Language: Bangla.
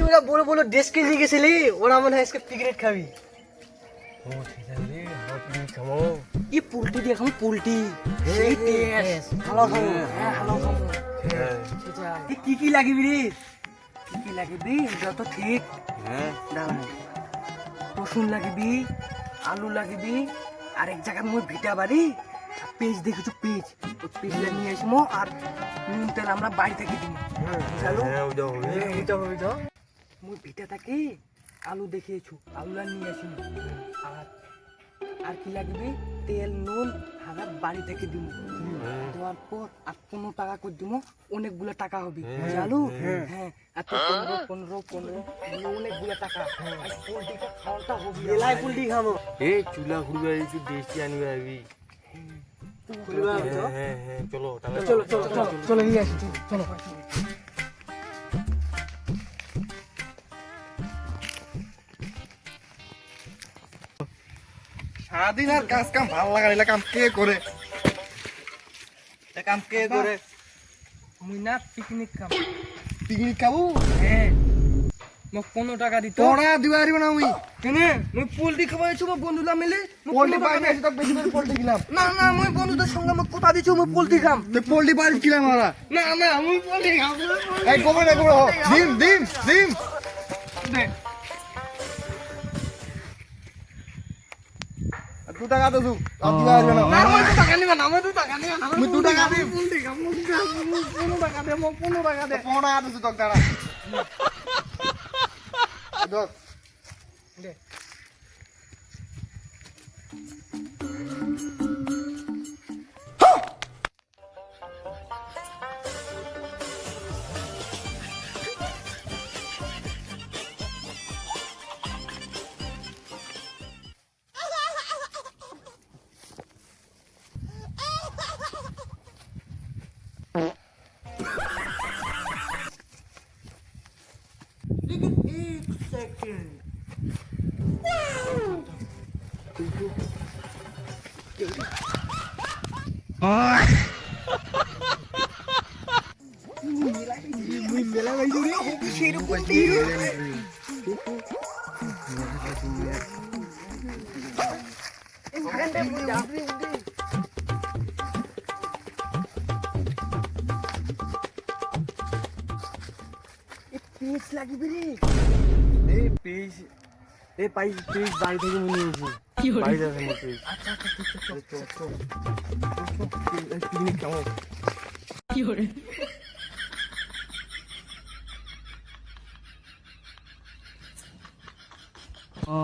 ওরা বড় বড় ড্রেস কিনে গেছিলি, ওরা মনে হয় আজকে পিকনিক খাবি। কি পোল্ট্রি দিয়ে খাবো, পোল্ট্রি ভালো খাবো, ভালো খাবো। কি কি লাগিবি রে? কি কি লাগিবি যত ঠিক? রসুন লাগিবি, আলু লাগিবি, আর এক জায়গায় মই ভিটা বাড়ি পেঁচ দেখেছো, পেঁচ পেঁচটা নিয়ে আসবো, আর নুন তেল আমরা বাড়ি থেকে দিব। মই ভিটা থাকি আলু দেখিয়েছু, আলুটা নিয়ে আসি। আর কি লাগবে? তেল নুন আমরা বাড়ি থেকে দিব। দেওয়ার পর আর 15 টাকা করে দিব, অনেকগুলো টাকা হবে জানো। হ্যাঁ, আর 15 অনেকগুলো টাকা। আর পোল্ট্রিটা খাওয়াটা হবে, এলাই পোল্ট্রি খাবো। চুলা খুলবে একটু দেশি আনবে আবি। চলো চলো চলো চলো চলো নিয়ে আসি, চলো। সারাদিন আর কাজ কাম ভালো লাগা, এলা কাম কে করে? কাম কে করে? মুই না পিকনিক খাম। পিকনিক খাবো? হ্যাঁ, মোক 15 টাকা দিত। তোরা দিবা আরিব না আমি। কেনে মুই পোল্ট্রি খাওয়াইছো মো বন্ধুরা মিলে। পোল্ট্রি পাই না, তো বেশি করে পোল্ট্রি কিলাম। না না, মুই বন্ধুদের সঙ্গে মোক কথা দিছো মুই পোল্ট্রি খাম। তে পোল্ট্রি পাই কিলাম মারা। না না, মুই পোল্ট্রি খাবো। এই গোবে না গোবে, ডিম ডিম ডিম দে 2 টাকা দে, আর দিবা আরিব না। না, মুই তো টাকা নিবা না, মুই তো টাকা নিবা না। মুই 2 টাকা দিম। পোল্ট্রি খাম, মুই 15 টাকা দে, মোক 15 টাকা দে। 15 টাকা দিছি তোক দাঁড়া। দোস দে। পিস লাগবে রে। এই পিস, এই পাইস পিস বাড়ি থেকে নিয়ে এসেছি। বাড়ি যাবে না পিস। আচ্ছা আচ্ছা, চল চল চল। পিকনিক খাবো। ও